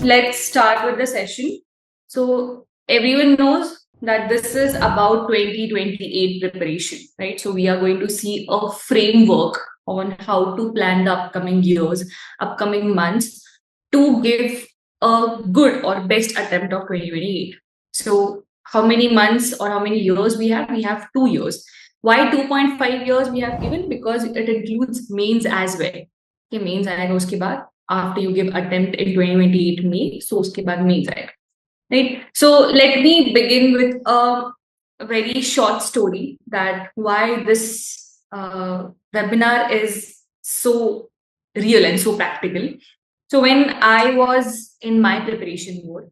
let's start with the session. So everyone knows that this is about 2028 preparation, right? So we are going to see a framework on how to plan the upcoming years, upcoming months to give a good or best attempt of 2028. So how many months or how many years we have? We have 2 years. Why 2.5 years we have given? Because it includes mains as well. Okay, mains आएगा उसके बाद after you give attempt in 2028 May, so उसके बाद mains आएगा, right? So let me begin with a very short story that why this webinar is so real and so practical. So when I was in my preparation mode,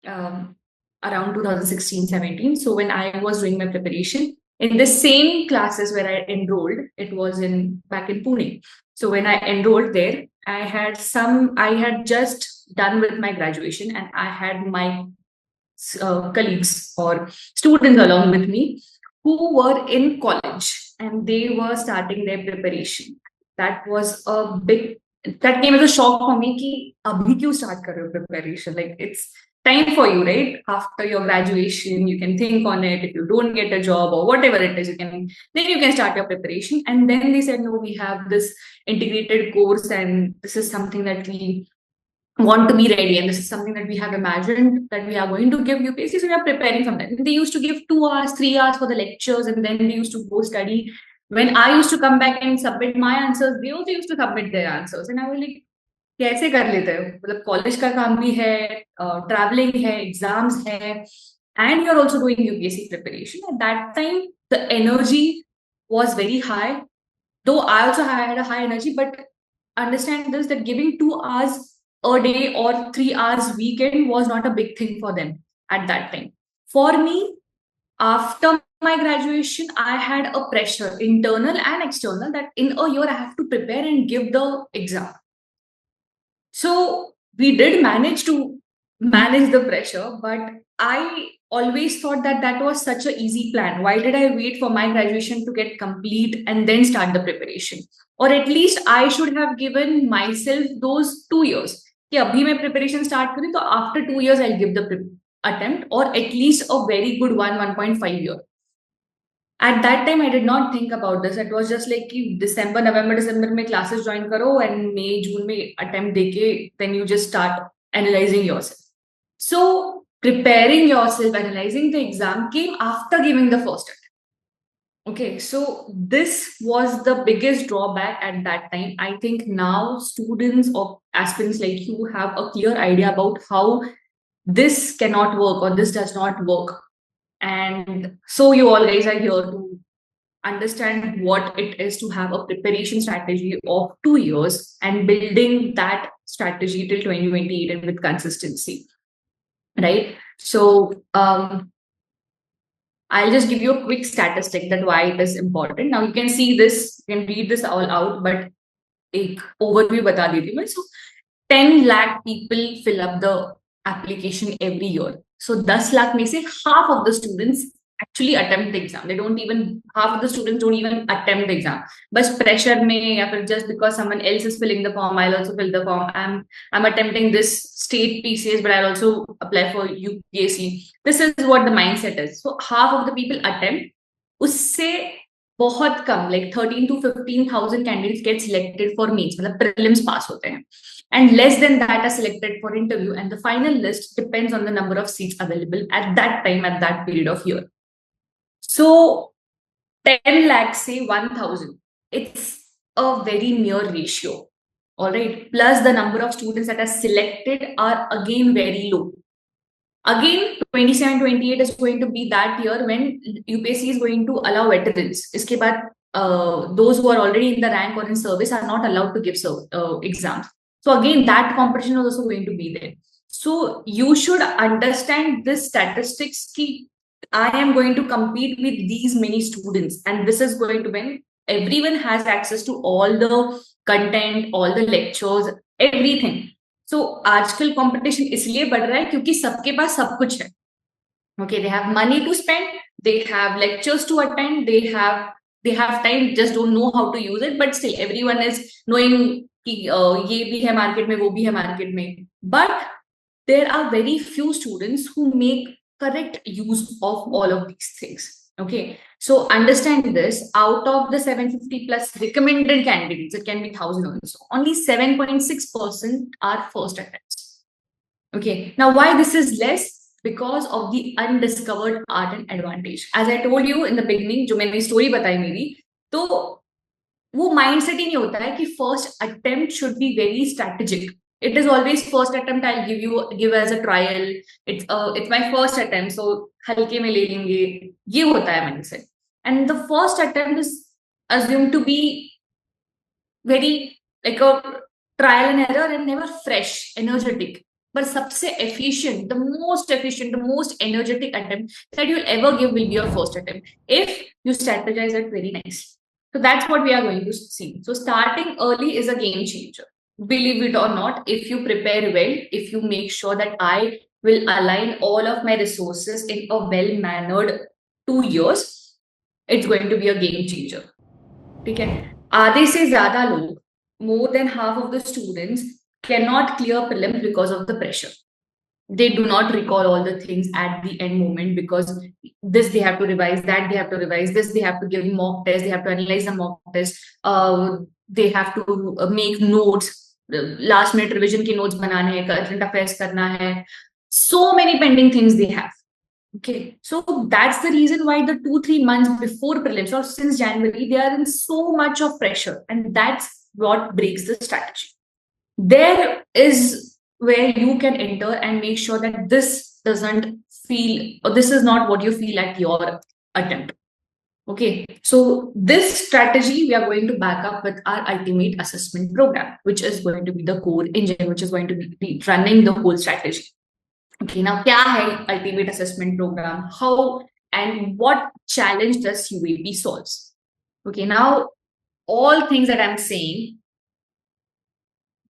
around 2016-17, so when I was doing my preparation in the same classes where I enrolled, it was back in Pune. So when I enrolled there, I had just done with my graduation, and I had my colleagues or students along with me who were in college and they were starting their preparation. That came as a shock for me कि अभी क्यों start कर रहे हो preparation? Like, it's time for you, right? After your graduation, you can think on it. If you don't get a job or whatever it is, then you can start your preparation. And then they said, no, we have this integrated course and this is something that we want to be ready, and this is something that we have imagined that we are going to give UPSC, so we are preparing from that. They used to give 2 hours, 3 hours for the lectures, and then they used to go study. When I used to come back and submit my answers, they also used to submit their answers, and I was like, कैसे कर लेते हो? मतलब college का काम भी है, travelling है, एग्जाम्स है, and you're also doing UPSC preparation. At that time, the energy was very high, though I also had a high energy, but understand this, that giving 2 hours a day or 3 hours weekend was not a big thing for them at that time. For me, after my graduation, I had a pressure, internal and external, that in a year I have to prepare and give the exam. So we did manage to manage the pressure, but I always thought that that was such an easy plan. Why did I wait for my graduation to get complete and then start the preparation? Or at least I should have given myself those 2 years. कि अभी मैं preparation start करूँ तो after 2 years I'll give the attempt, or at least a very good 1.5 year. At that time, I did not think about this. It was just like कि December, November, December में classes join करो and May, June में attempt देके then you just start analyzing yourself. So preparing yourself, analyzing the exam came after giving the first attempt. Okay, so this was the biggest drawback at that time. I think now students or aspirants like you have a clear idea about how this cannot work or this does not work. And so you all guys are here to understand what it is to have a preparation strategy of 2 years and building that strategy till 2028 and with consistency, right? So I'll just give you a quick statistic that why it is important. Now you can see this, you can read this all out, but एक overview बता देती हूँ मैं. So 10 lakh people fill up the application every year. So 10 lakh में से half of the students actually attempt the exam. Half of the students don't even attempt the exam. बस pressure में या फिर just because someone else is filling the form, I'll also fill the form. I'm attempting this state PCS, but I'll also apply for UPSC. This is what the mindset is. So half of the people attempt. उससे बहुत कम, like 13 to 15,000 candidates get selected for mains, मतलब prelims pass होते हैं, and less than that are selected for interview, and the final list depends on the number of seats available at that time, at that period of year. So 10 lakhs say 1,000, it's a very near ratio, all right? Plus the number of students that are selected are again very low. Again, 27-28 is going to be that year when UPSC is going to allow veterans. इसके बाद those who are already in the rank or in service are not allowed to give exams. So again, that competition is also going to be there. So you should understand this statistics कि I am going to compete with these many students, and this is going to when everyone has access to all the content, all the lectures, everything. So आजकल competition इसलिए बढ़ रहा है क्योंकि सबके पास सब कुछ है. Okay, they have money to spend, they have lectures to attend, they have time, just don't know how to use it, but still everyone is knowing कि ये भी है market में, वो भी है market में. But there are very few students who make correct use of all of these things. Okay, so understand this: out of the 750 plus recommended candidates, it can be 1,000 also, only 7.6% are first attempts. Okay, now why this is less? Because of the undiscovered art and advantage. As I told you in the beginning, जो मैंने story बताई मेरी, तो वो mindset ही नहीं होता है कि first attempt should be very strategic. It is always first attempt. I'll give as a trial. It's my first attempt, so हल्के में ले लेंगे. ये होता है mindset. And the first attempt is assumed to be very like a trial and error and never fresh, energetic. But सबसे efficient, the most energetic attempt that you'll ever give will be your first attempt if you strategize it very nice. So that's what we are going to see. So starting early is a game changer. Believe it or not, if you prepare well, if you make sure that I will align all of my resources in a well-mannered 2 years, it's going to be a game changer. Okay. आधे से ज्यादा लोग, more than half of the students, cannot clear prelims because of the pressure. They do not recall all the things at the end moment because this they have to revise, that they have to revise, this they have to give mock test, they have to analyze the mock test, they have to make notes, last minute revision के notes बनाने हैं, current affairs करना है, so many pending things they have. Okay, so that's the reason why the 2-3 months before prelims or since January, they are in so much of pressure, and that's what breaks the strategy. There is where you can enter and make sure that this doesn't feel, or this is not what you feel at your attempt. Okay, so this strategy we are going to back up with our ultimate assessment program, which is going to be the core engine, which is going to be running the whole strategy. Okay, now क्या है ultimate assessment program? How and what challenge does UAP solves? Okay, now all things that I'm saying,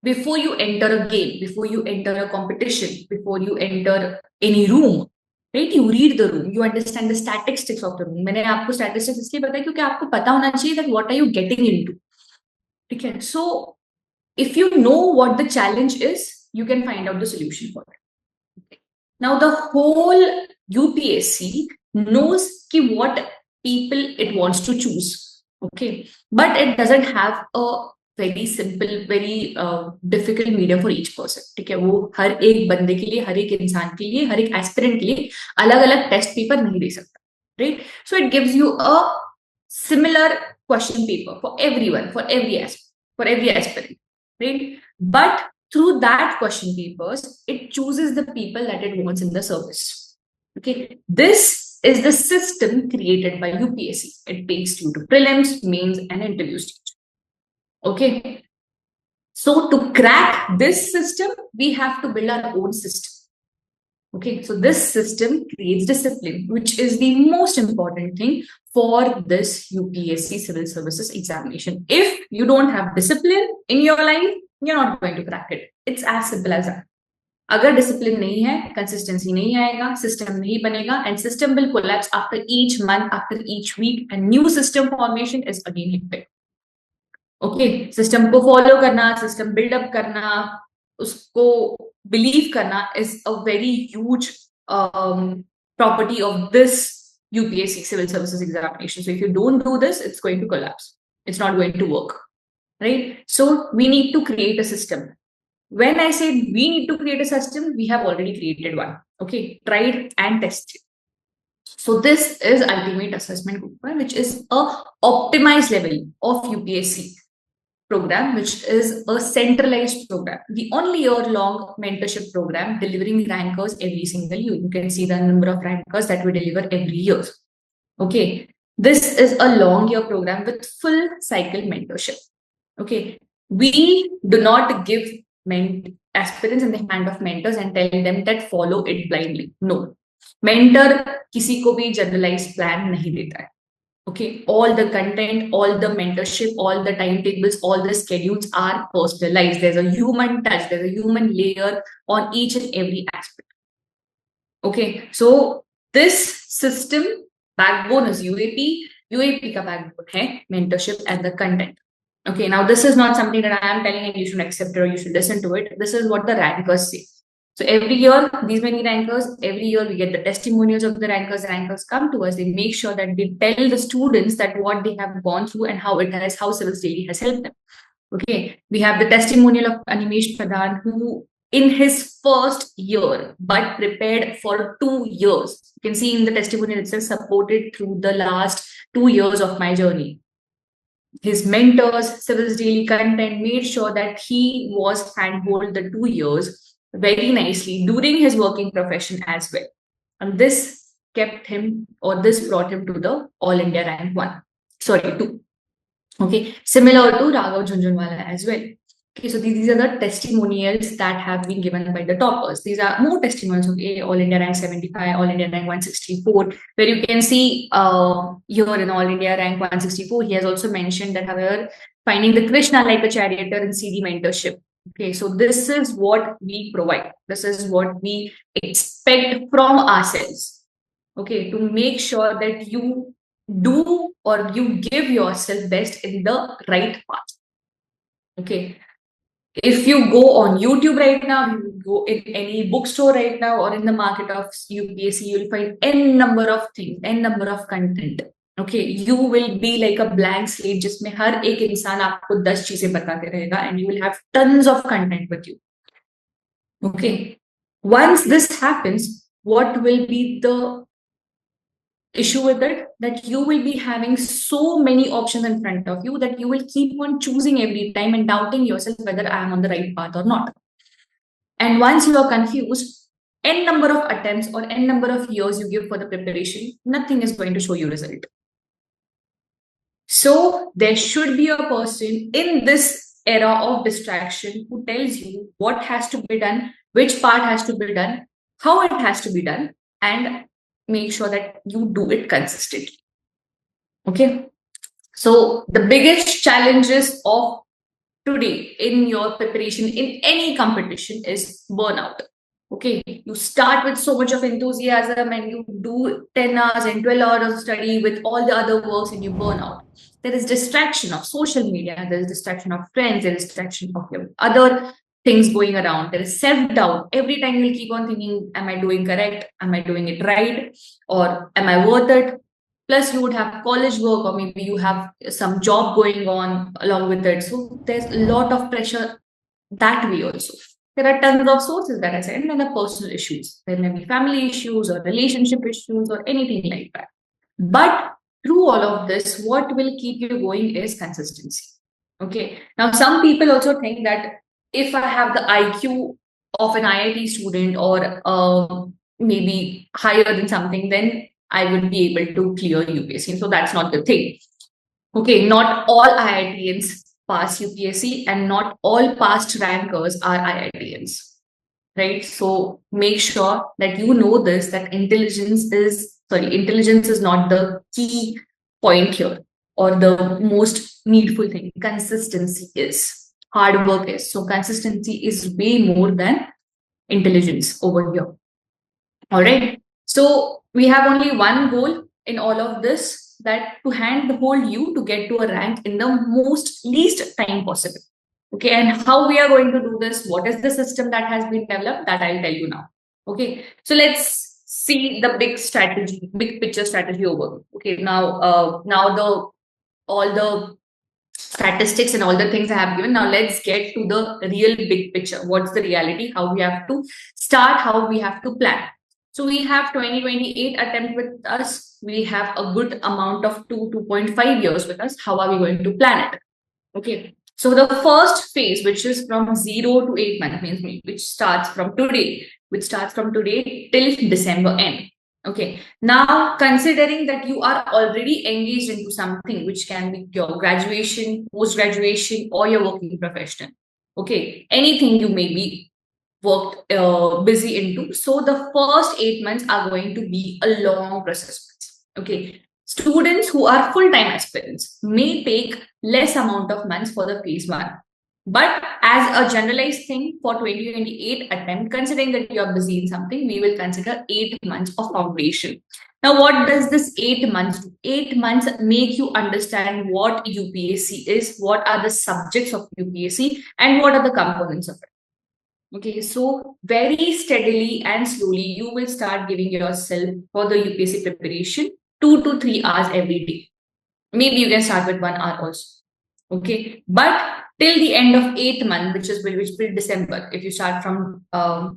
before you enter a game, before you enter a competition, before you enter any room, right? You read the room, you understand the statistics of the room. मैंने आपको statistics इसलिए बताया क्योंकि आपको पता होना चाहिए that what are you getting into. Okay, so if you know what the challenge is, you can find out the solution for it. Now the whole UPSC knows what people it wants to choose, okay, but it doesn't have a very simple, very difficult medium for each person. ठीक है, वो हर एक बंदे के लिए, हर एक इंसान के लिए, हर एक एस्पिरेंट के लिए अलग-अलग टेस्ट पेपर नहीं दे सकता, right? So it gives you a similar question paper for everyone, for every aspirant, right? But through that question papers, it chooses the people that it wants in the service. Okay, this is the system created by UPSC. It takes you to prelims, mains, and interview stage. Okay, so to crack this system, we have to build our own system. Okay, so this system creates discipline, which is the most important thing for this UPSC civil services examination. If you don't have discipline in your life, you're not going to crack it. It's as simple as that. अगर discipline नहीं है, consistency नहीं आएगा, system नहीं बनेगा, and system will collapse after each month, after each week, and new system formation is again hectic. Okay, system को follow करना, system build up करना, उसको believe करना is a very huge property of this UPSC civil services examination. So if you don't do this, it's going to collapse. It's not going to work, right? So we need to create a system. When I say we need to create a system, we have already created one. Okay, tried and tested. So this is ultimate assessment program, which is a optimized level of UPSC program, which is a centralized program, the only year-long mentorship program delivering rankers every single year. You can see the number of rankers that we deliver every year. Okay, this is a long year program with full cycle mentorship. Okay, we do not give aspirants in the hand of mentors and tell them that follow it blindly. No, mentor किसी को भी generalized plan नहीं देता है. Okay, all the content, all the mentorship, all the timetables, all the schedules are personalized. There's a human touch, there's a human layer on each and every aspect. Okay, so this system backbone is UAP. UAP ka backbone hai mentorship and the content. Okay, now this is not something that I am telling you should accept it or you should listen to it. This is what the rankers say. So every year, these many rankers, every year we get the testimonials of the rankers. Rankers come to us. They make sure that they tell the students that what they have gone through and how Civilsdaily has helped them. Okay, we have the testimonial of Animesh Pradhan, who in his first year, but prepared for 2 years. You can see in the testimonial itself, supported through the last 2 years of my journey. His mentors, Civilsdaily content made sure that he was handhold the 2 years very nicely during his working profession as well. And this kept him, or this brought him to the All India rank 1. Sorry, 2. Okay, similar to Raghav Jhunjhunwala as well. Okay, so these are the testimonials that have been given by the toppers. These are more testimonials. Okay, All India rank 75, All India rank 164, where you can see here in All India rank 164, he has also mentioned that, however, finding the Krishna like a charioteer in Siddhi mentorship. Okay, so this is what we provide. This is what we expect from ourselves. Okay, to make sure that you do or you give yourself best in the right path. Okay, if you go on YouTube right now, you go in any bookstore right now, or in the market of UPSC, you'll find n number of things, n number of content. Okay, you will be like a blank slate, जिसमें हर एक इंसान आपको 10 चीजें बताते रहेगा, and you will have tons of content with you. Okay, once this happens, what will be the issue with it? That you will be having so many options in front of you that you will keep on choosing every time and doubting yourself whether I am on the right path or not. And once you are confused, n number of attempts or n number of years you give for the preparation, nothing is going to show you result. So there should be a person in this era of distraction who tells you what has to be done, which part has to be done, how it has to be done, and make sure that you do it consistently. Okay, so the biggest challenges of today in your preparation in any competition is burnout. Okay, you start with so much of enthusiasm and you do 10 hours and 12 hours of study with all the other works and you burn out. There is distraction of social media, there is distraction of friends, there is distraction of your other things going around. There is self-doubt. Every time you'll keep on thinking, am I doing correct? Am I doing it right? Or am I worth it? Plus, you would have college work, or maybe you have some job going on along with it. So there's a lot of pressure that way also. There are tons of sources that I said, and then the personal issues. There may be family issues or relationship issues or anything like that. But through all of this, what will keep you going is consistency. Okay. Now, some people also think that if I have the IQ of an IIT student or maybe higher than something, then I would be able to clear UPSC. So that's not the thing. Okay, not all IITians pass UPSC and not all past rankers are IITians, right? So make sure that you know this, that intelligence is not the key point here or the most needful thing. Consistency is. Hard work is. So consistency is way more than intelligence over here. All right. So we have only one goal in all of this, that to handhold you to get to a rank in the least time possible. Okay. And how we are going to do this, what is the system that has been developed, that I'll tell you now. Okay. So let's see the big picture strategy overview. Okay. Now all the statistics and all the things I have given. Now let's get to the real big picture. What's the reality? How we have to start, how we have to plan. So we have 2028 attempt with us. We have a good amount of 2.5 years with us. How are we going to plan it? Okay. So the first phase, which is from 0 to 8 months, which starts from today till December end. Okay. Now, considering that you are already engaged into something which can be your graduation, post-graduation, or your working profession. Okay. Anything you may be worked busy into. So the first 8 months are going to be a long process. Okay. Students who are full-time aspirants may take less amount of months for the phase 1. But as a generalized thing for 2028 attempt, considering that you are busy in something, we will consider 8 months of foundation. Now, what does this 8 months do? 8 months make you understand what UPSC is, what are the subjects of UPSC, and what are the components of it. Okay, so very steadily and slowly, you will start giving yourself for the UPSC preparation 2 to 3 hours every day. Maybe you can start with 1 hour also. Okay, but till the end of 8th month, which will be December. If you start from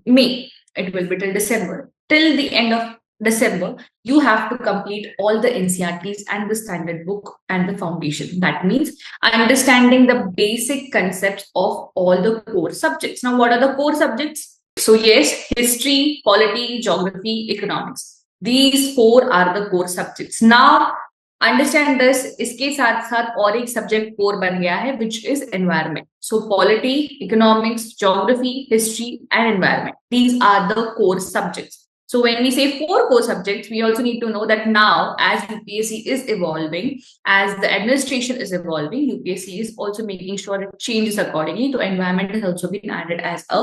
May, it will be till December. Till the end of December, you have to complete all the NCERTs and the standard book and the foundation. That means understanding the basic concepts of all the core subjects. Now, what are the core subjects? So yes, history, polity, geography, economics. These four are the core subjects. Now understand this, इसके साथ साथ और एक subject core बन गया है which is environment. So polity, economics, geography, history and environment, these are the core subjects. So when we say four core subjects, we also need to know that now, as UPSC is evolving, as the administration is evolving, UPSC is also making sure it changes accordingly. So environment has also been added as a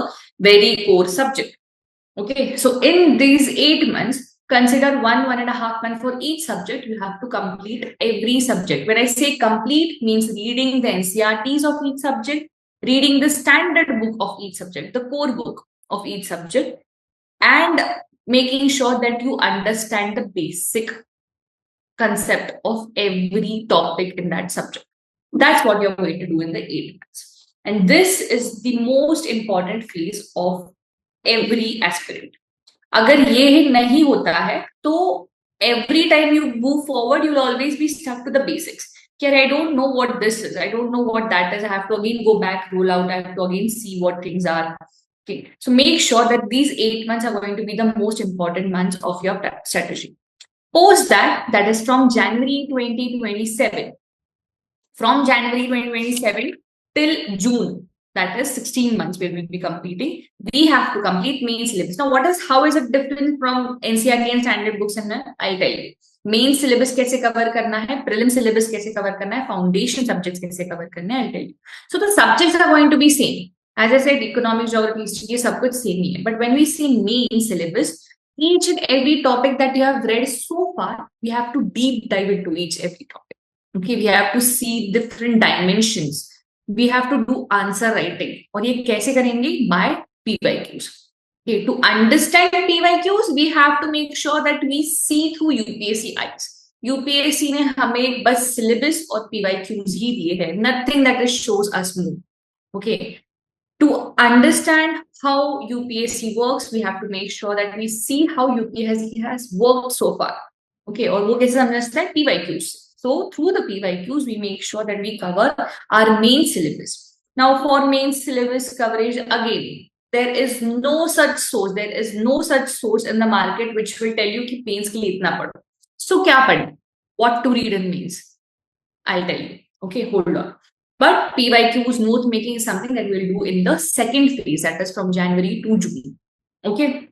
very core subject. Okay, so in these 8 months, consider 1.5 months for each subject. You have to complete every subject. When I say complete, means reading the NCERTs of each subject, reading the standard book of each subject, the core book of each subject, and making sure that you understand the basic concept of every topic in that subject. That's what you're going to do in the 8 months. And this is the most important phase of every aspirant. अगर ये नहीं होता है तो every time you move forward, you'll always be stuck to the basics. I don't know what this is. I don't know what that is. I have to again go back, roll out. I have to again see what things are. Okay. So make sure that these 8 months are going to be the most important months of your strategy. Post that, that is from January 2027. From January 2027 till June, that is 16 months we will be completing. We have to complete main syllabus. Now, how is it different from NCERT and standard books? And I'll tell you. Main syllabus कैसे cover करना है, prelim syllabus कैसे cover करना है, foundation subjects कैसे cover करना है, I'll tell you. So the subjects are going to be same. As I said, economics, geography, history, ये सब कुछ same ही है. But when we see main syllabus, each and every topic that you have read so far, we have to deep dive into each every topic. Okay, we have to see different dimensions. We have to do answer writing. और ये कैसे करेंगे? By PYQs. Okay, to understand PYQs, we have to make sure that we see through UPSC eyes. UPSC ने हमें बस syllabus और PYQs ही दिए हैं. Nothing that it shows us more. Okay. To understand how UPSC works, we have to make sure that we see how UPSC has worked so far. Okay, और वो कैसे समझते हैं? PYQs. So through the PYQs, we make sure that we cover our main syllabus. Now for main syllabus coverage, again, there is no such source. There is no such source in the market which will tell you कि mains के लिए इतना पढ़ो. So क्या पढ़ना? What to read in mains? I'll tell you. Okay, hold on. But PYQs note making is something that we'll do in the second phase, that is from January to June. Okay.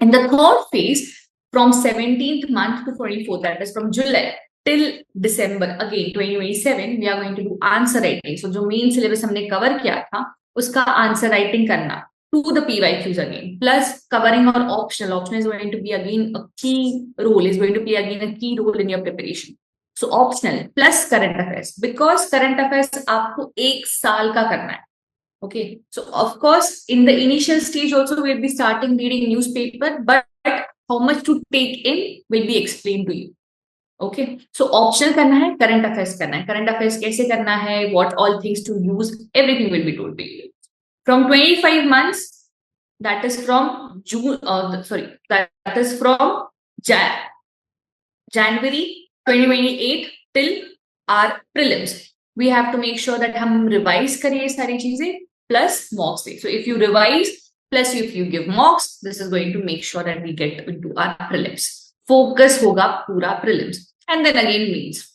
In the third phase, from 17th month to 24th, that is from July till December, again 2027, we are going to do answer writing. So जो main syllabus हमने cover किया था, उसका answer writing करना to the PYQs again, plus covering our optional. Optional is going to be again a key role, is going to play again a key role in your preparation. So optional plus current affairs, because current affairs आपको 1 साल का करना है. Okay, so of course in the initial stage also we'll be starting reading newspaper, but how much to take in will be explained to you. Okay, so optional करना है, current affairs करना है. Current affairs कैसे करना है, what all things to use, everything will be told to you. From 25 months, that is from June, that is from January 2028 till our prelims. We have to make sure that हम revise करें ये सारी चीजें plus mocks. So if you revise plus if you give mocks, this is going to make sure that we get into our prelims. Focus होगा पूरा prelims. And then again means.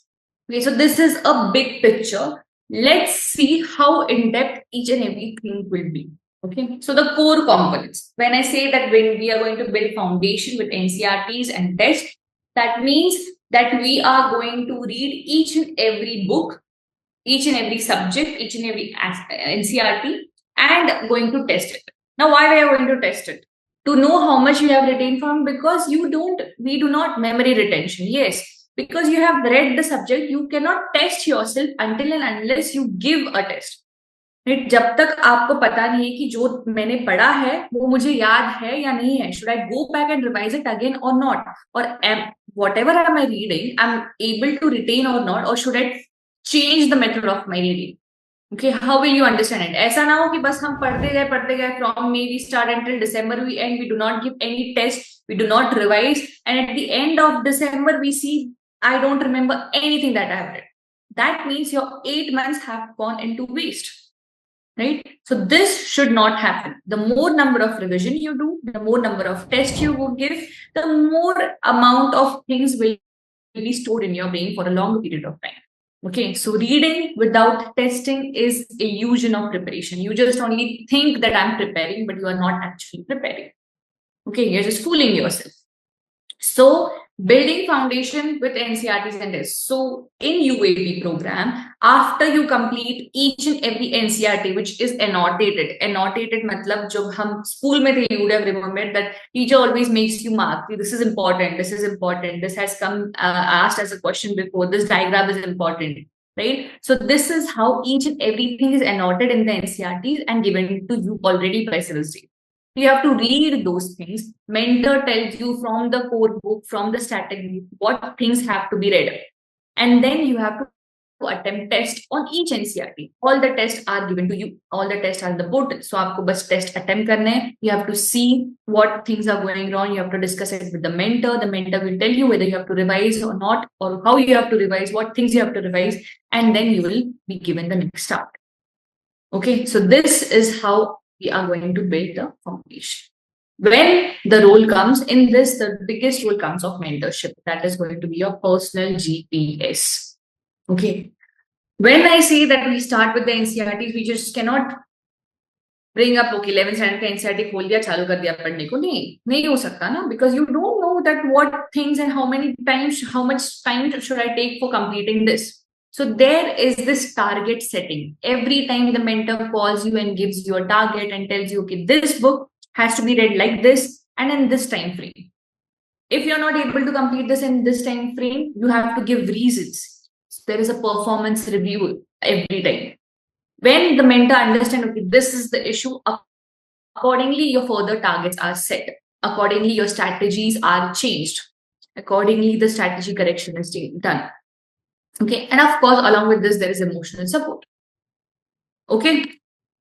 Okay, so this is a big picture. Let's see how in-depth each and everything will be. Okay, so the core components. When I say that when we are going to build foundation with NCERTs and tests, that means that we are going to read each and every book, each and every subject, each and every NCERT, and going to test it. Now, why we are going to test it? To know how much you have retained from, because we do not memory retention. Yes, because you have read the subject, you cannot test yourself until and unless you give a test. Right? जब तक आपको पता नहीं है कि जो मैंने पढ़ा है वो मुझे याद है या नहीं है, should I go back and revise it again और नॉट, और whatever am I reading, I'm able to retain or not, or should I change the method of my reading? Okay, how will you understand it? ऐसा ना हो कि बस हम पढ़ते गए from May we start until December we end, we do not give any test, we do not revise, and at the end of December we see I don't remember anything that I have read. That means your 8 months have gone into waste, right? So this should not happen. The more number of revision you do, the more number of tests you will give, the more amount of things will be stored in your brain for a longer period of time. Okay, so reading without testing is illusion of preparation. You just only think that I'm preparing, but you are not actually preparing. Okay, you're just fooling yourself. So building foundation with NCERTs and tests. So in UAP program, after you complete each and every NCERT which is annotated मतलब जब हम school में थे, you would have remembered that teacher always makes you mark, this is important, this has come asked as a question before, this diagram is important, right? So this is how each and everything is annotated in the NCERTs and given to you already by Civilsdaily. You have to read those things. Mentor tells you from the core book, from the static book, what things have to be read. And then you have to attempt test on each NCERT. All the tests are given to you. All the tests are in the portal. So आपको बस test attempt करना है. You have to see what things are going wrong. You have to discuss it with the mentor. The mentor will tell you whether you have to revise or not, or how you have to revise, what things you have to revise, and then you will be given the next start. Okay, so this is how we are going to build the foundation. When the role comes in this, the biggest role comes of mentorship. That is going to be your personal GPS. Okay. When I say that we start with the NCERTs, we just cannot bring up, okay, 11th standard का NCERT खोल दिया, चालू कर दिया पढ़ने को. नहीं हो सकता ना, because you don't know that what things and how much time should I take for completing this. So there is this target setting. Every time the mentor calls you and gives you a target and tells you, okay, this book has to be read like this and in this time frame. If you're not able to complete this in this time frame, you have to give reasons. So there is a performance review every time. When the mentor understands, okay, this is the issue, accordingly your further targets are set. Accordingly, your strategies are changed. Accordingly, the strategy correction is done. Okay, and of course, along with this, there is emotional support. Okay,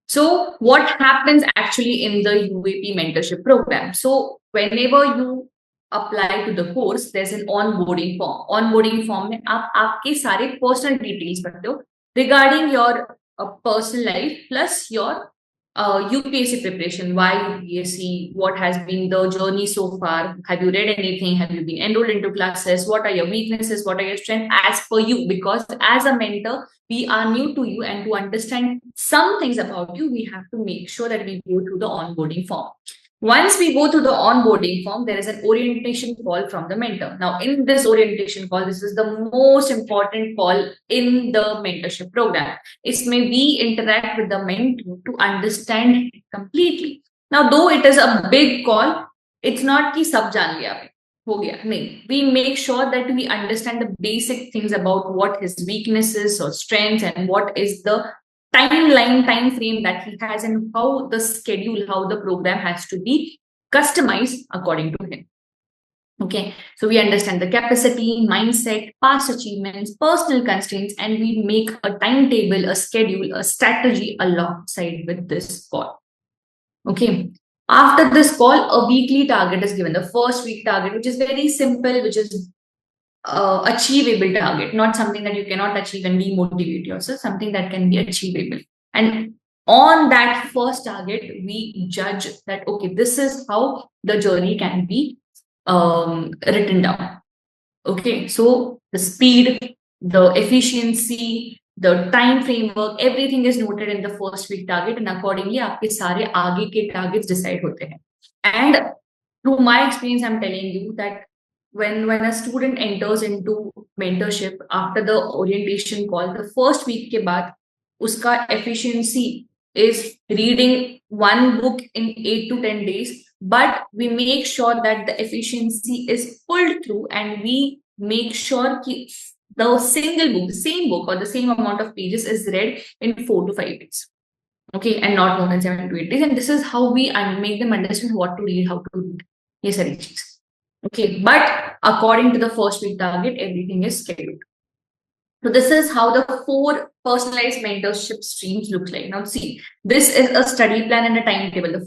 so what happens actually in the UAP mentorship program? So whenever you apply to the course, there's an onboarding form. Onboarding form में आप आपके सारे personal details भरते हो regarding your personal life plus your UPSC preparation. Why UPSC? What has been the journey so far? Have you read anything? Have you been enrolled into classes? What are your weaknesses? What are your strengths as per you? Because as a mentor, we are new to you, and to understand some things about you, we have to make sure that we go through the onboarding form. Once we go through the onboarding form, there is an orientation call from the mentor. Now, in this orientation call, this is the most important call in the mentorship program. It may be interact with the mentor to understand it completely. Now, though it is a big call, it's not कि सब जान लिया हो गया नहीं. We make sure that we understand the basic things about what his weaknesses or strengths and what is the time frame that he has and how the schedule, how the program has to be customized according to him. Okay, so we understand the capacity, mindset, past achievements, personal constraints, and we make a timetable, a schedule, a strategy alongside with this call. Okay, after this call, a weekly target is given. The first week target, which is very simple, which is achievable target, not something that you cannot achieve and demotivate yourself, something that can be achievable. And on that first target, we judge that, okay, this is how the journey can be written down. Okay, so the speed, the efficiency, the time framework, everything is noted in the first week target, and accordingly आपके सारे आगे के targets decide होते हैं. And through my experience, I'm telling you that when a student enters into mentorship after the orientation call, the first week के बाद उसका efficiency is reading one book in 8 to 10 days, but we make sure that the efficiency is pulled through, and we make sure that the single book, the same book or the same amount of pages is read in 4 to 5 days. Okay, and not more than 7 to 8 days. And this is how we make them understand what to read, how to read. Yes, Arichis. Okay, but according to the first week target, everything is scheduled. So this is how the 4 personalized mentorship streams look like. Now see, this is a study plan and a timetable. The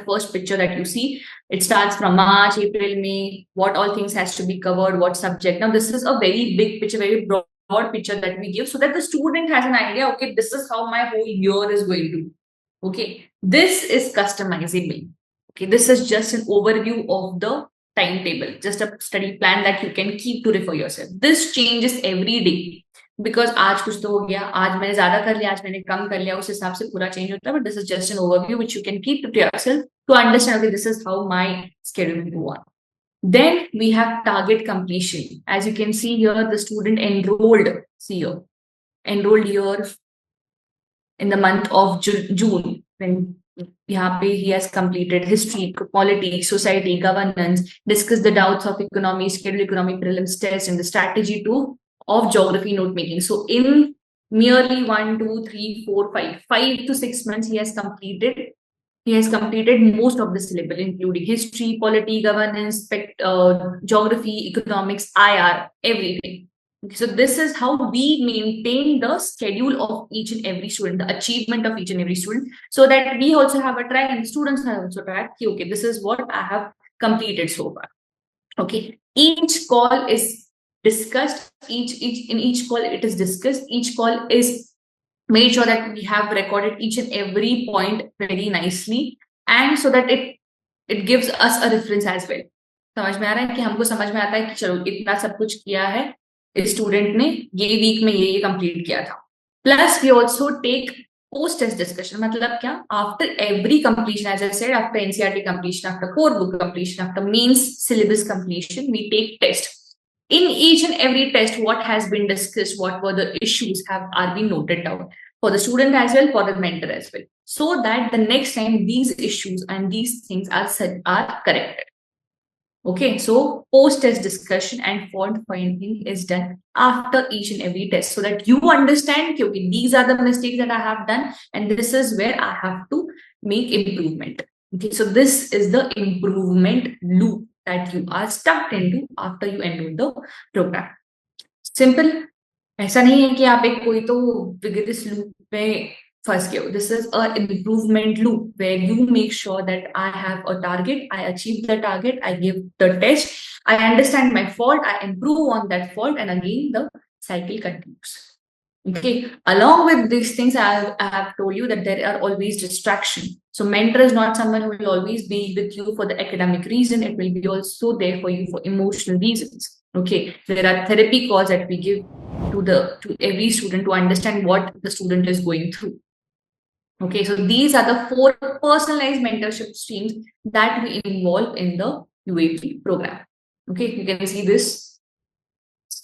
first picture that you see, it starts from March, April, May, what all things has to be covered, what subject. Now this is a very big picture, very broad picture that we give so that the student has an idea, okay, this is how my whole year is going to be. Okay, this is customizable. Okay, this is just an overview of the timetable, just a study plan that you can keep to refer yourself. This changes every day because आज कुछ तो हो गया, आज मैंने ज्यादा कर लिया, आज मैंने कम कर लिया, उस हिसाब से पूरा change होता है. But this is just an overview which you can keep to yourself to understand, okay, this is how my schedule will go on. Then we have target completion. As you can see here, the student enrolled here in the month of June, when he has completed history, politics, society, governance, discuss the doubts of economy, schedule economy prelims test, and the strategy of geography note making. So in merely 1, 2, 3, 4, 5 to 6 months, he has completed most of the syllabus, including history, polity, governance, geography, economics, IR, everything. So this is how we maintain the schedule of each and every student, the achievement of each and every student, so that we also have a track and the students have also track. Okay, this is what I have completed so far. Okay, each call is discussed. In each call it is discussed. Each call is made sure that we have recorded each and every point very nicely, and so that it gives us a reference as well. समझ में आ रहा है कि हमको समझ में आता है कि चलो इतना सब कुछ किया है, स्टूडेंट ने ये वीक में ये कंप्लीट किया था. Plus we also take post test discussion. मतलब क्या, after every completion, as I said, after NCERT completion, after core book completion, after mains syllabus completion, we take test. In each and every test, what has been discussed, what were the issues are being noted down for the student as well, for the mentor as well, so that the next time these issues and these things are corrected. Okay, so post-test discussion and fault finding is done after each and every test, so that you understand, okay, these are the mistakes that I have done, and this is where I have to make improvement. Okay, so this is the improvement loop that you are stuck into after you enroll the program. Simple. ऐसा नहीं है कि आप एक कोई तो vigorous loop में फंस गए हो. This is an improvement loop where you make sure that I have a target, I achieve the target, I give the test, I understand my fault, I improve on that fault, and again the cycle continues. Okay, along with these things, I have told you that there are always distractions. So mentor is not someone who will always be with you for the academic reason. It will be also there for you for emotional reasons. Okay, there are therapy calls that we give to every student to understand what the student is going through. Okay, so these are the 4 personalized mentorship streams that we involve in the UAP program. Okay, you can see this.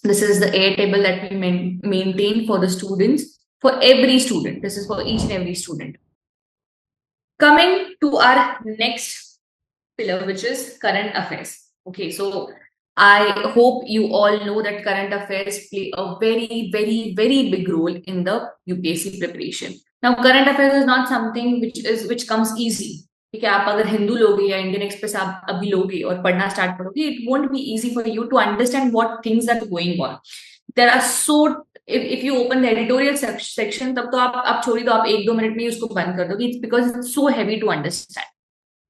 This is the Airtable that we maintain for the students, for every student. This is for each and every student. Coming to our next pillar, which is current affairs. Okay, so I hope you all know that current affairs play a very, very, very big role in the UPSC preparation. Now, current affairs is not something which comes easy. ठीक है, आप अगर हिंदू लोगे या Indian express आप अभी लोगे और पढ़ना स्टार्ट करोगे, it won't be easy for you to understand what things are going on. There are so, if you open the editorial section, तब तो आप छोड़ी तो आप 1-2 मिनट में ही उसको बंद कर दोगे. It's because it's so heavy to understand.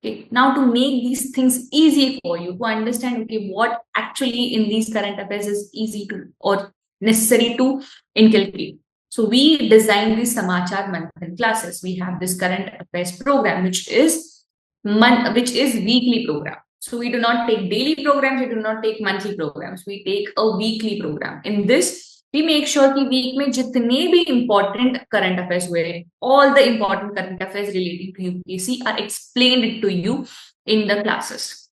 Okay, now to make these things easy for you to understand, okay, what actually in these current affairs is easy to or necessary to inculcate. So we designed these Samachar Manthan classes. We have this current affairs program, which is weekly program. So we do not take daily programs, we do not take monthly programs. We take a weekly program. In this, we make sure that week में जितने भी important current affairs हुए, all the important current affairs relating to UPSC are explained to you in the classes.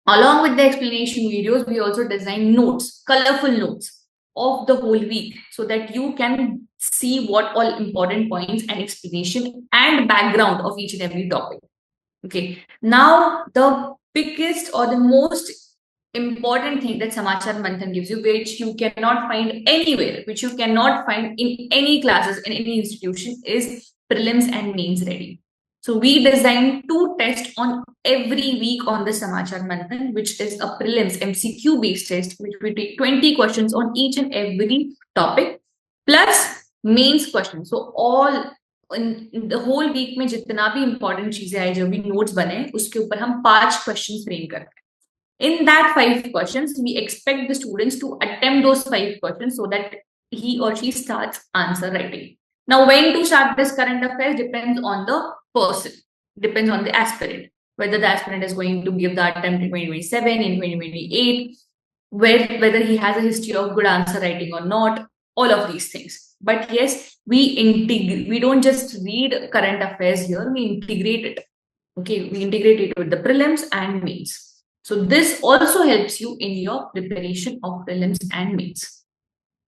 Along with the explanation videos, we also design notes, colorful notes of the whole week, so that you can see what all important points and explanation and background of each and every topic. Okay, now the biggest or the most important thing that Samachar Manthan gives you, which you cannot find anywhere, which you cannot find in any classes, in any institution, is prelims and mains ready. So we designed 2 tests on every week on the Samachar Manthan, which is a prelims MCQ based test, which we take 20 questions on each and every topic, plus mains questions. So all in the whole week में जितना भी important चीजें आई, जो भी notes बने, उसके ऊपर हम 5 questions frame करते हैं. In that 5 questions, we expect the students to attempt those 5 questions so that he or she starts answer writing. Now, when to start this current affairs depends on the person, depends on the aspirant, whether the aspirant is going to give the attempt in 2027, in 2028, whether he has a history of good answer writing or not, all of these things. But yes, we don't just read current affairs here, we integrate it. Okay, we integrate it with the prelims and mains. So this also helps you in your preparation of prelims and mains.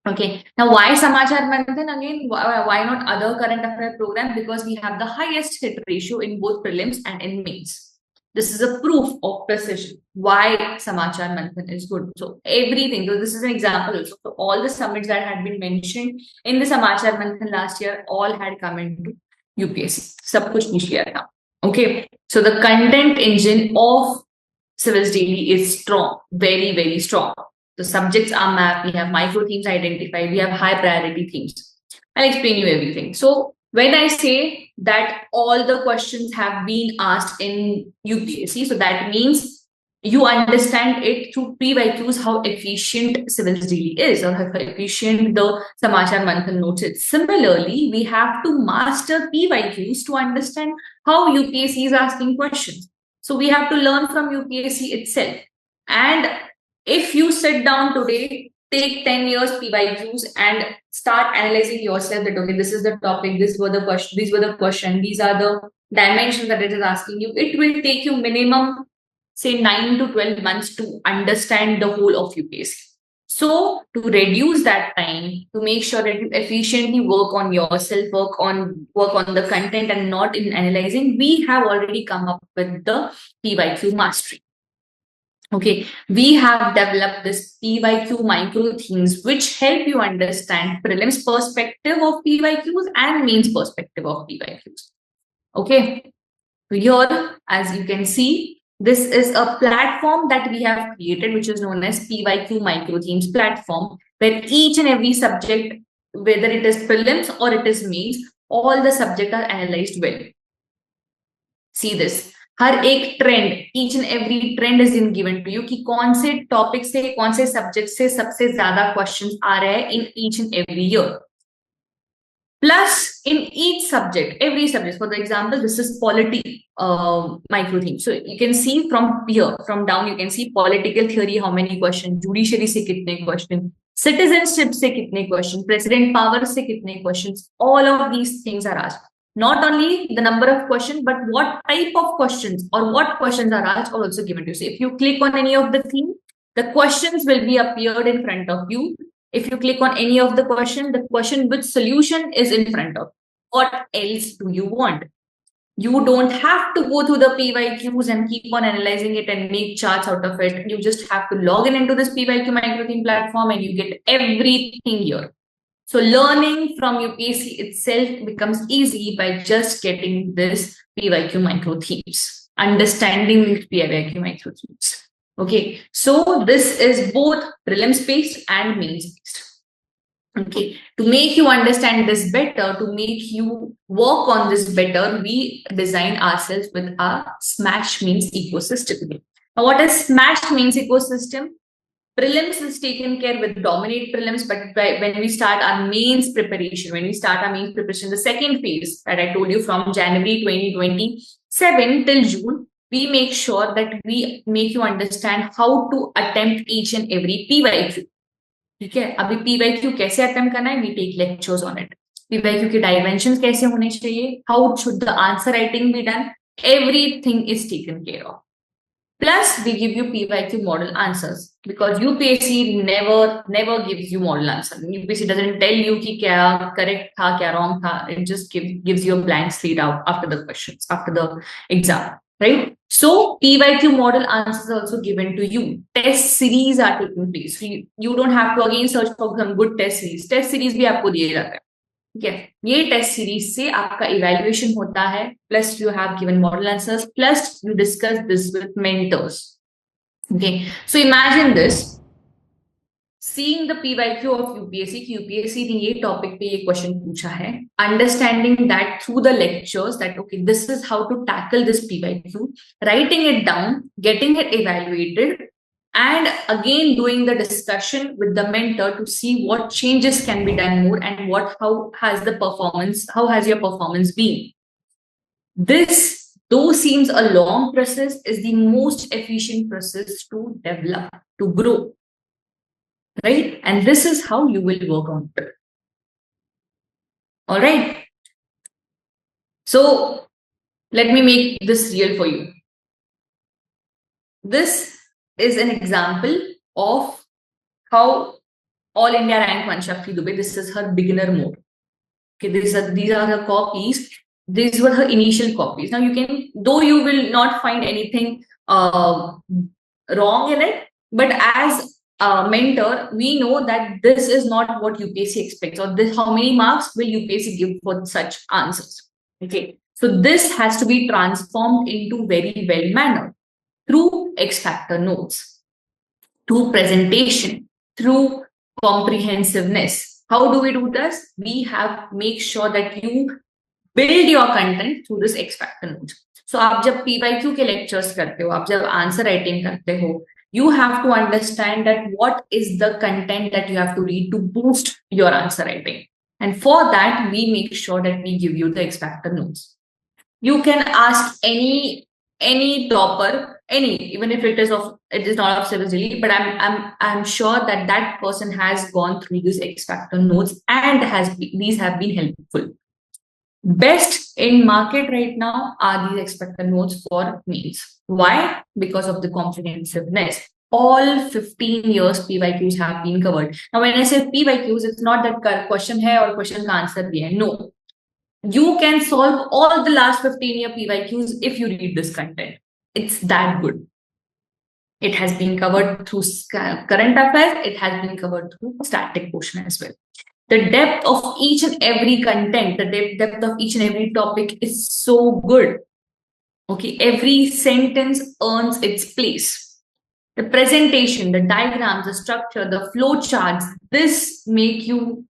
Okay, now why Samachar Manthan again? Why not other current affair program? Because we have the highest hit ratio in both prelims and in mains. This is a proof of precision why Samachar Manthan is good. So everything, so this is an example also. So all the summits that had been mentioned in the Samachar Manthan last year all had come into UPSC. Sab kuch niche kiya tha. Okay, so the content engine of Civilsdaily is strong, very, very strong. The subjects are mapped, we have microthemes identified, we have high priority themes. I'll explain you everything. So when I say that all the questions have been asked in UPSC, so that means you understand it through pre-YQs how efficient Civilsdaily is, or how efficient the Samachar Manthan notes is. Similarly, we have to master PYQs to understand how UPSC is asking questions. So we have to learn from UPSC itself. And if you sit down today, take 10 years PYQs and start analyzing yourself that, okay, this is the topic, these were the questions, these are the dimensions that it is asking you. It will take you minimum, say 9 to 12 months to understand the whole of UPSC. So to reduce that time, to make sure that you efficiently work on yourself, work on the content and not in analyzing, we have already come up with the PYQ mastery. Okay, we have developed this PYQ micro themes which help you understand prelims perspective of PYQs and mains perspective of PYQs. Okay, here as you can see, this is a platform that we have created, which is known as PYQ Microthemes platform, where each and every subject, whether it is prelims or it is mains, all the subjects are analyzed well. See this. हर एक trend, each and every trend is in given to you कि कौन से topic से, कौन से subject से सबसे ज्यादा क्वेश्चंस आ रहे हैं in each and every year. Plus, in each subject, every subject, for the example, this is polity micro theme. So you can see from here, from down, you can see political theory, how many questions, judiciary se kitne questions, citizenship se kitne questions, president power se kitne questions, all of these things are asked. Not only the number of questions, but what type of questions or what questions are asked are also given to you. So if you click on any of the theme, the questions will be appeared in front of you. If you click on any of the question with solution is in front of you. What else do you want? You don't have to go through the PYQs and keep on analyzing it and make charts out of it. You just have to log in into this PYQ microtheme platform and you get everything here. So learning from UPSC itself becomes easy by just getting this PYQ microthemes, understanding the PYQ microthemes. Okay, so this is both prelims based and mains based. Okay, to make you understand this better, to make you work on this better, we design ourselves with our Smash Mains ecosystem. Now, what is Smash Mains ecosystem? Prelims is taken care with Dominate prelims, but when we start our mains preparation, the second phase that I told you from January 2027 till June, we make sure that we make you understand how to attempt each and every PYQ. Okay, abhi PYQ kaise attempt karna hai, we take lectures on it. PYQ ke dimensions kaise hone chahiye, how should the answer writing be done, everything is taken care of. Plus, we give you PYQ model answers because UPSC never gives you model answer. UPSC doesn't tell you ki kya correct tha, kya wrong tha. It just gives you a blank slate out after the questions, after the exam, right? So PYQ model answers are also given to you. Test series are taking place. So you don't have to again search for some good test series. Test series भी आपको दिए जाते हैं. ठीक है, ये test series से आपका इवैल्यूएशन होता है, plus you have given model answers, plus you discuss this with mentors. Okay, so imagine this, seeing the PYQ of UPSC की यूपीएससी ने ये टॉपिक पे ये क्वेश्चन पूछा है, understanding that through the lectures that okay this is how to tackle this PYQ, writing it down, getting it evaluated, and again doing the discussion with the mentor to see what changes can be done more and how has your performance been. This, though seems a long process, is the most efficient process to develop, to grow, right? And this is how you will work on it. All right, so let me make this real for you. This is an example of how All India Rank 1 Shakti Dubey, this is her beginner mode. Okay, these are her copies. These were her initial copies. Now you can, though you will not find anything wrong in it, but as a mentor, we know that this is not what UPSC expects, or this, how many marks will UPSC give for such answers. Okay, so this has to be transformed into very well manner through X factor notes, through presentation, through comprehensiveness. How do we do this? We have make sure that you build your content through this X factor notes. So आप जब PYQ के lectures करते हो, आप जब answer writing करते हो, you have to understand that what is the content that you have to read to boost your answer writing. And for that, we make sure that we give you the X factor notes. You can ask any topper, even if it is not of Civilsdaily, but I'm sure that that person has gone through these X factor notes and these have been helpful. Best in market right now are these X factor notes for mains. Why? Because of the comprehensiveness. All 15 years PYQs have been covered. Now when I say PYQs, it's not that question hai aur question ka answer bhi hai. No. You can solve all the last 15-year PYQs if you read this content. It's that good. It has been covered through current affairs. It has been covered through static portion as well. The depth of each and every content, the depth of each and every topic is so good. Okay, every sentence earns its place. The presentation, the diagrams, the structure, the flow charts, this make you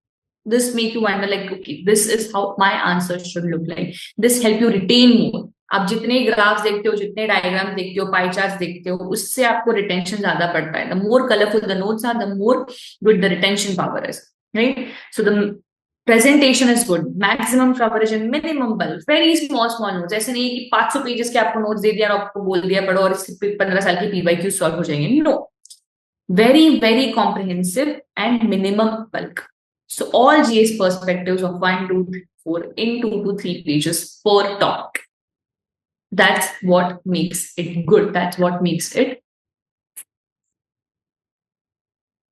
wonder like, okay, this is how my answer should look like. This help you retain more. आप जितने graphs देखते हो, जितने diagram देखते हो, pie charts देखते हो, उससे आपको रिटेंशन ज्यादा पड़ता है. The more colorful the notes are, the more good the retention power is, right? So the presentation is good, maximum coverage and minimum bulk, very small notes. ऐसे नहीं कि 500 पेजेस के आपको नोट्स दे दिया और आपको बोल दिया पढ़ो और इससे 15 साल की PYQ सॉल्व हो जाएंगे. No, very comprehensive and minimum bulk. So all GS perspectives of 1, 2, 3, 4 in 2 to 3 pages per topic. That's what makes it good. That's what makes it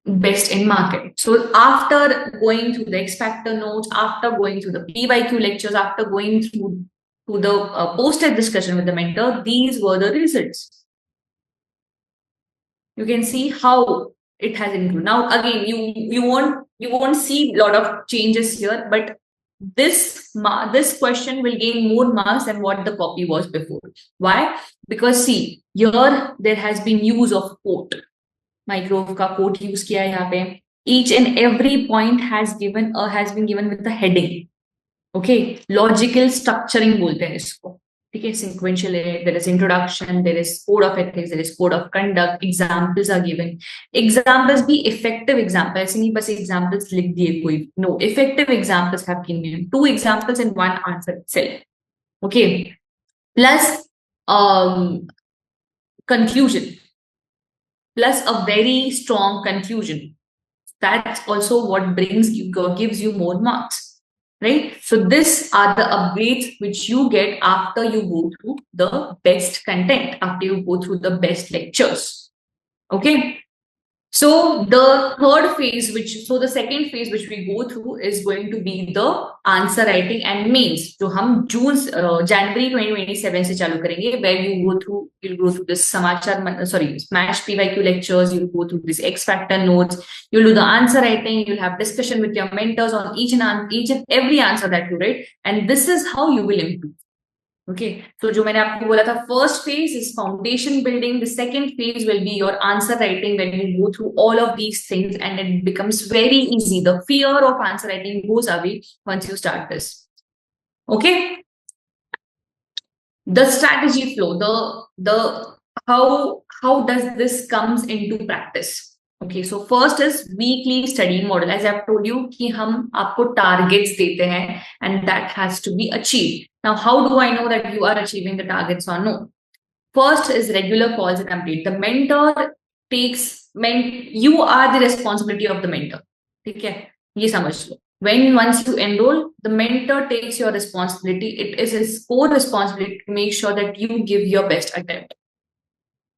best in market. So after going through the X factor notes, after going through the PYQ lectures, after going through the posted discussion with the mentor, these were the results. You can see how it has improved. Now again, you won't see a lot of changes here, but this question will gain more marks than what the copy was before. Why? Because see, here there has been use of quote. Microthemes का quote use किया है यहाँ पे. Each and every point has been given with the heading. Okay, logical structuring बोलते हैं इसको. ठीक है, sequential है. There is introduction, there is code of ethics, there is code of conduct. Examples are given. Examples भी effective example. ऐसे नहीं बस examples लिख दिए कोई. No, effective examples have been given. 2 examples in one answer itself. Okay, plus conclusion, plus a very strong conclusion. That's also what gives you more marks. Right? So these are the upgrades which you get after you go through the best content, after you go through the best lectures. Okay. So the third phase, the second phase which we go through is going to be the answer writing and mains. जो हम January 2027 से चालू करेंगे, where you'll go through this Smash PYQ lectures, you'll go through this X Factor notes, you'll do the answer writing, you'll have discussion with your mentors on each and every answer that you write, and this is how you will improve. Okay, so जो मैंने आपको बोला था, first phase is foundation building. The second phase will be your answer writing, when you go through all of these things and it becomes very easy. The fear of answer writing goes away once you start this. Okay, the strategy flow, the how does this comes into practice? Okay, so first is weekly study model. As I've told you कि हम आपको targets देते हैं and that has to be achieved. Now, how do I know that you are achieving the targets or no? First is regular calls and update. The mentor you are the responsibility of the mentor. ठीक है, ये समझ लो. Once you enroll, the mentor takes your responsibility. It is his core responsibility to make sure that you give your best attempt.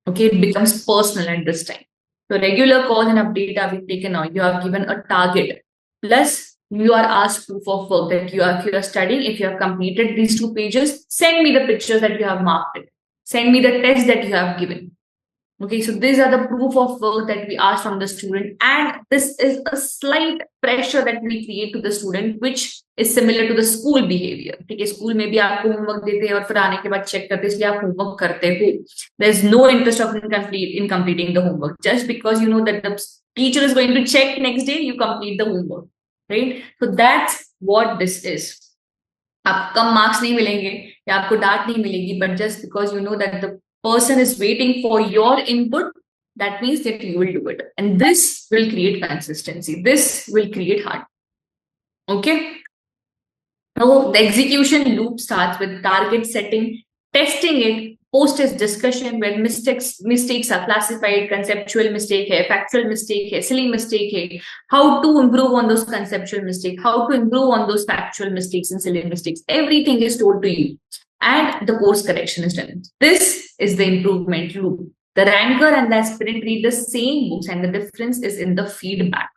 Okay, it becomes personal at this time. So regular calls and update are being taken on. You are given a target. Plus, you are asked proof of work that if you are studying, if you have completed these 2 pages, send me the pictures that you have marked it. Send me the test that you have given. Okay, so these are the proof of work that we ask from the student, and this is a slight pressure that we create to the student, which is similar to the school behavior. ठीक है, school में भी आपको homework देते हैं और फिर आने के बाद चेक करते हैं, इसलिए आप होमवर्क करते हो. There is no interest of in completing the homework. Just because you know that the teacher is going to check next day, you complete the homework, right? So that's what this is. आपको कम marks नहीं मिलेंगे या आपको डांट नहीं मिलेगी, but just because you know that the person is waiting for your input, that means that you will do it, and this will create consistency. This will create heart. Okay, now the execution loop starts with target setting, testing it, post-test discussion where mistakes are classified. Conceptual mistake hai, factual mistake hai, silly mistake hai, how to improve on those conceptual mistakes, how to improve on those factual mistakes and silly mistakes. Everything is told to you, and the course correction is done. This is the improvement loop. The ranker and the aspirant read the same books, and the difference is in the feedback.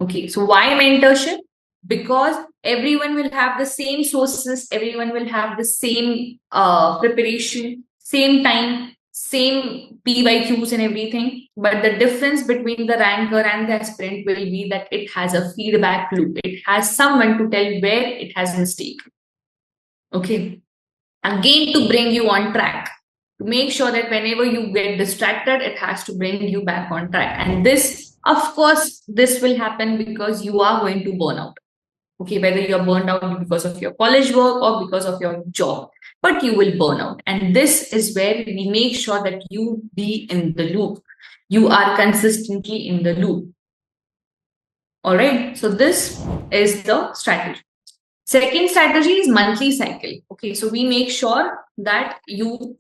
Okay, so why mentorship? Because everyone will have the same sources, everyone will have the same preparation, same time, same PYQs and everything. But the difference between the ranker and the aspirant will be that it has a feedback loop. It has someone to tell where it has mistake. Okay, again, to bring you on track, to make sure that whenever you get distracted, it has to bring you back on track. And this, of course, this will happen because you are going to burn out. Okay, whether you're burned out because of your college work or because of your job, but you will burn out. And this is where we make sure that you be in the loop. You are consistently in the loop. All right, so this is the strategy. Second strategy is monthly cycle. Okay, so we make sure that you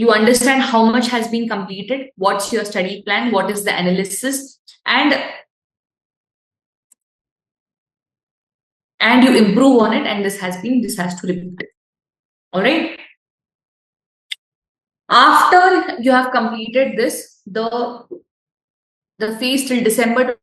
understand how much has been completed, what's your study plan, what is the analysis, and you improve on it, and this has to repeat it. All right, after you have completed this, the phase till December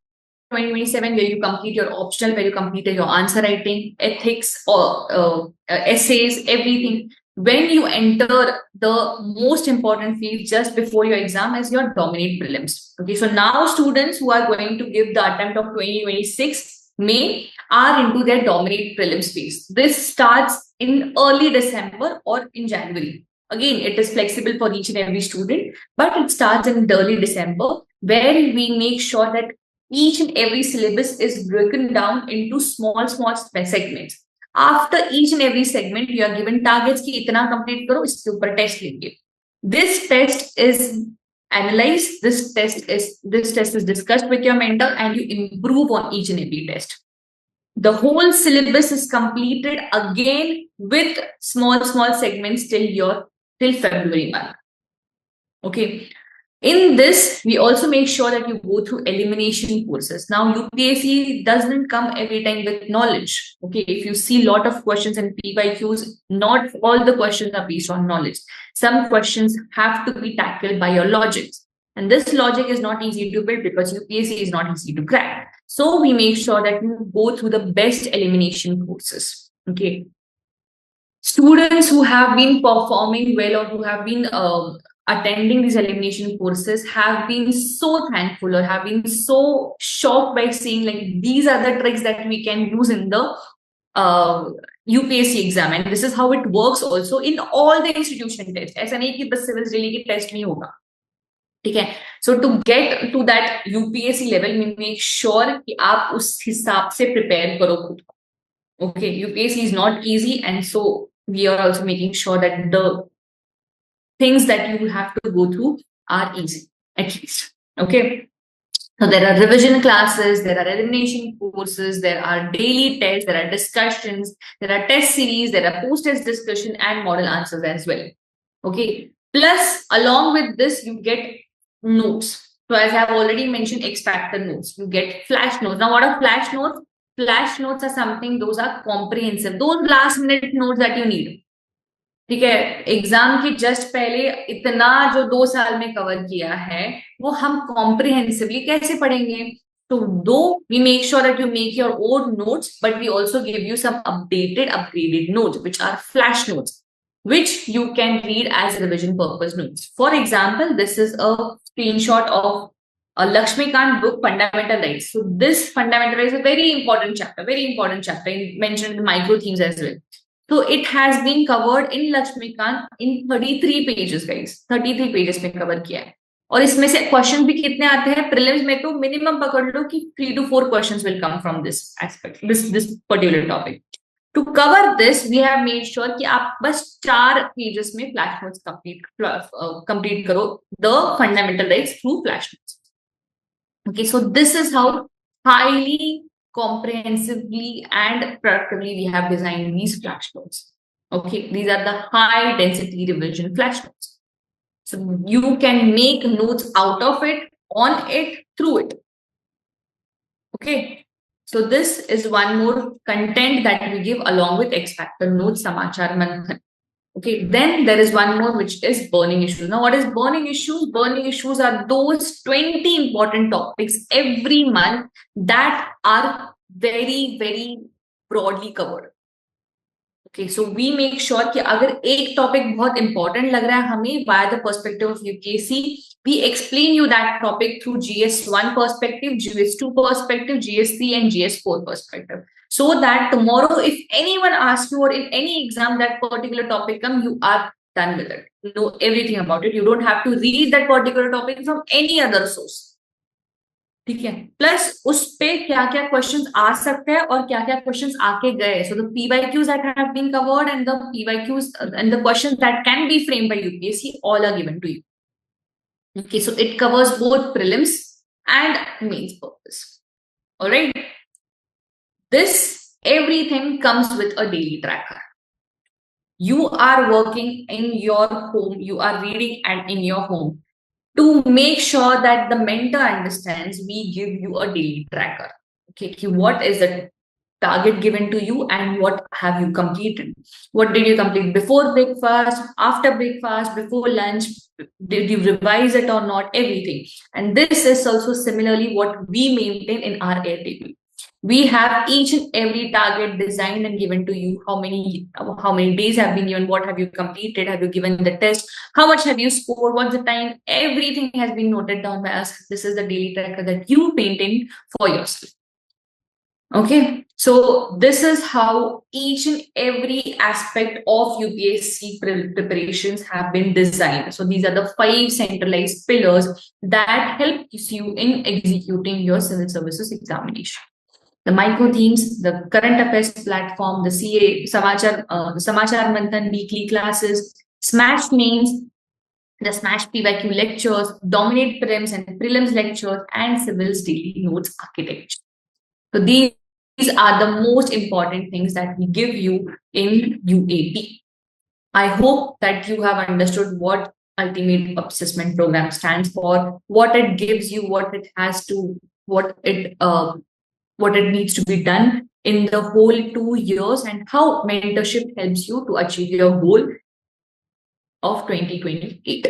2027, where you complete your optional, where you completed your answer writing, ethics, or essays, everything. When you enter the most important phase just before your exam is your Dominate Prelims. Okay, so now students who are going to give the attempt of 2026 May are into their Dominate Prelims phase. This starts in early December or in January. Again, it is flexible for each and every student, but it starts in early December, where we make sure that each and every syllabus is broken down into small segments. After each and every segment, you are given targets कि इतना complete करो, इसके ऊपर test लेंगे. This test is analyzed. This test is discussed with your mentor, and you improve on each and every test. The whole syllabus is completed again with small segments till February month. Okay. In this, we also make sure that you go through elimination courses. Now, UPSC doesn't come every time with knowledge. Okay, if you see a lot of questions and PYQs, not all the questions are based on knowledge. Some questions have to be tackled by your logics. And this logic is not easy to build because UPSC is not easy to crack. So we make sure that we go through the best elimination courses. Okay. Students who have been performing well or who have been attending these elimination courses have been so thankful or have been so shocked by seeing like these are the tricks that we can use in the UPSC exam, and this is how it works also in all the institution tests. ऐसा नहीं कि बस Civilsdaily की test में होगा, ठीक है? So to get to that UPSC level, we make sure कि आप उस हिसाब से prepare करो खुद को. Okay, UPSC is not easy, and so we are also making sure that the things that you have to go through are easy, at least. Okay. So there are revision classes, there are elimination courses, there are daily tests, there are discussions, there are test series, there are post-test discussion and model answers as well. Okay. Plus, along with this, you get notes. So as I have already mentioned, X-Factor notes. You get flash notes. Now, what are flash notes? Flash notes are something, those are comprehensive. Those last minute notes that you need. ठीक है, exam के just पहले इतना जो 2 साल में cover किया है वो हम कॉम्प्रिहेंसिवली कैसे पढ़ेंगे? तो दो we make sure that you make your own notes, but we also give you some upgraded notes which are flash notes which you can read as revision purpose notes. For example, this is a screenshot of a Lakshmikant book, Fundamental Rights. So this Fundamental Rights is a very important chapter mentioned in the Microthemes as well. So it has been covered in Lakshmikant in 33 pages, guys. 33 pages में cover किया है. और इसमें से question भी कितने आते हैं? प्रीलिम्स में तो मिनिमम पकड़ लो कि 3 to 4 questions will come from this aspect, this particular topic. To cover this, we have made sure कि आप बस 4 pages में flash notes complete करो the fundamental rights through flash notes. Okay, so this is how highly comprehensively and productively we have designed these flash notes. Okay, these are the high density revision flash notes. So you can make notes out of it, on it, through it. Okay, so this is one more content that we give along with X-Factor notes, Samachar Manthan. Okay, then there is one more which is burning issues. Now, what is burning issues? Burning issues are those 20 important topics every month that are very, very broadly covered. Okay, so we make sure कि अगर एक topic बहुत important लग रहा है हमें via the perspective of UPSC, we explain you that topic through GS1 perspective, GS2 perspective, GS3 and GS4 perspective. So that tomorrow, if anyone asks you or in any exam that particular topic comes, you are done with it. You know everything about it. You don't have to read that particular topic from any other source. ठीक है, plus उस पे क्या क्या questions आ सकते हैं और क्या क्या क्वेश्चंस आके गए. So the PYQs that have been covered and the PYQs and the questions that can be framed by UPSC all are given to you. Okay, so it covers both prelims and mains purpose. All right, this everything comes with a daily tracker. You are working in your home, you are reading and in your home. To make sure that the mentor understands, we give you a daily tracker. Okay, what is the target given to you and what have you completed? What did you complete before breakfast, after breakfast, before lunch? Did you revise it or not? Everything. And this is also similarly what we maintain in our Airtable. We have each and every target designed and given to you. How many days have been given? What have you completed? Have you given the test? How much have you scored? What's the time? Everything has been noted down by us. This is the daily tracker that you maintain for yourself. Okay, so this is how each and every aspect of UPSC preparations have been designed. So these are the 5 centralized pillars that help you in executing your civil services examination. The Microthemes, the current affairs platform, the CA, Samachar Manthan weekly classes, Smash Mains, the Smash PYQ lectures, Dominate Prelims and Prelims lectures, and Civilsdaily notes architecture. So these are the most important things that we give you in UAP. I hope that you have understood what Ultimate Assessment Program stands for, what it gives you, what it has to, what it needs to be done in the whole 2 years, and how mentorship helps you to achieve your goal of 2028.